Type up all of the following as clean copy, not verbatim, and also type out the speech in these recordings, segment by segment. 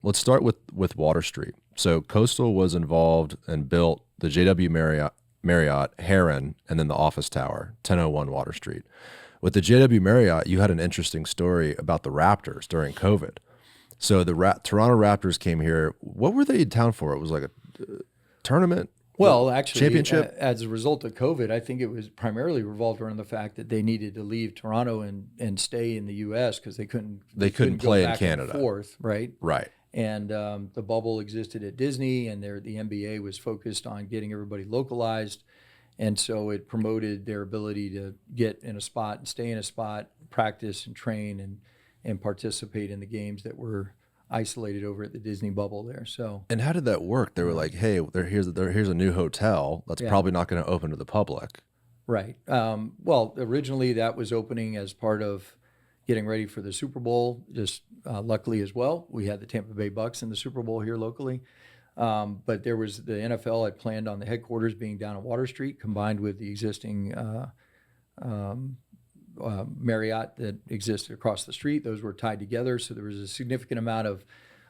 let's start with Water Street. So Coastal was involved and built the JW Marriott, Heron, and then the office tower, 1001 Water Street. With the JW Marriott, you had an interesting story about the Raptors during COVID. So the Toronto Raptors came here. What were they in town for? It was like a tournament? Well, actually, championship? As a result of COVID, I think it was primarily revolved around the fact that they needed to leave Toronto and stay in the U.S. because they couldn't play in back Canada. And forth, right? Right. And the bubble existed at Disney, and the NBA was focused on getting everybody localized. And so it promoted their ability to get in a spot and stay in a spot, practice and train and participate in the games that were isolated over at the Disney bubble there. So. And how did that work? They were like, hey, here's a new hotel that's probably not going to open to the public. Right. Well, originally that was opening as part of getting ready for the Super Bowl. Just luckily as well, we had the Tampa Bay Bucks in the Super Bowl here locally. But there was the NFL had planned on the headquarters being down at Water Street, combined with the existing Marriott that existed across the street. Those were tied together, so there was a significant amount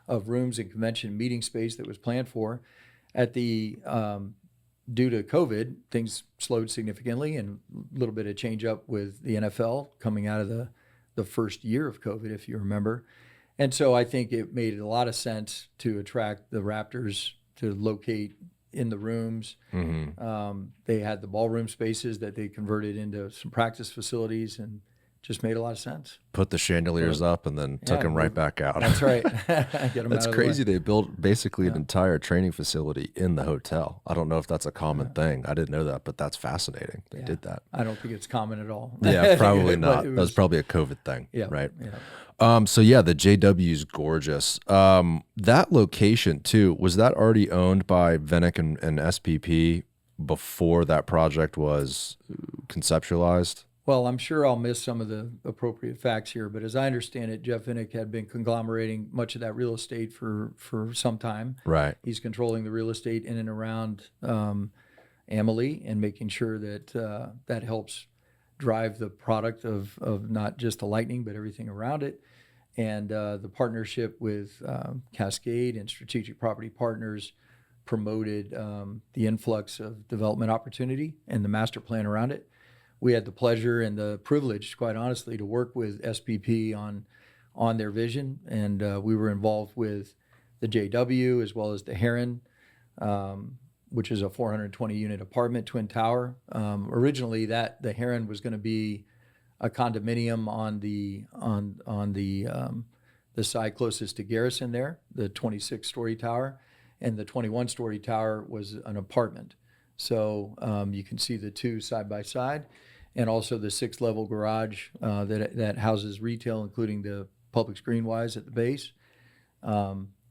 of rooms and convention meeting space that was planned for. At the due to COVID, things slowed significantly, and a little bit of change up with the NFL coming out of the first year of COVID, if you remember. And so I think it made a lot of sense to attract the Raptors to locate in the rooms. Mm-hmm. They had the ballroom spaces that they converted into some practice facilities, and just made a lot of sense. Put the chandeliers up and then took them right back out. That's right. Get them that's out of crazy. The way. They built basically an entire training facility in the hotel. I don't know if that's a common thing. I didn't know that, but that's fascinating. They did that. I don't think it's common at all. Yeah, probably not. That was probably a COVID thing, right? Yeah. So yeah, the JW's gorgeous. That location too, was that already owned by Venick and SPP before that project was conceptualized? Well, I'm sure I'll miss some of the appropriate facts here, but as I understand it, Jeff Venick had been conglomerating much of that real estate for some time. Right. He's controlling the real estate in and around Amalie and making sure that that helps drive the product of not just the Lightning, but everything around it. And the partnership with Cascade and Strategic Property Partners promoted the influx of development opportunity and the master plan around it. We had the pleasure and the privilege, quite honestly, to work with SPP on their vision, and we were involved with the JW as well as the Heron, which is a 420-unit apartment twin tower. Originally, the Heron was going to be a condominium on the side closest to Garrison there, the 26-story tower, and the 21-story tower was an apartment. So you can see the two side by side, and also the 6-level garage that houses retail, including the Publix Greenwise at the base.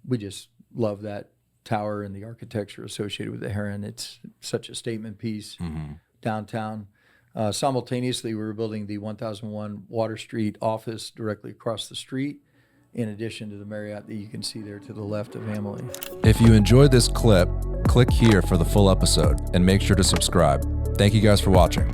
We just love that tower and the architecture associated with the Heron. It's such a statement piece downtown. Simultaneously, we were building the 1001 Water Street office directly across the street, in addition to the Marriott that you can see there to the left of Amalie. If you enjoyed this clip, click here for the full episode and make sure to subscribe. Thank you guys for watching.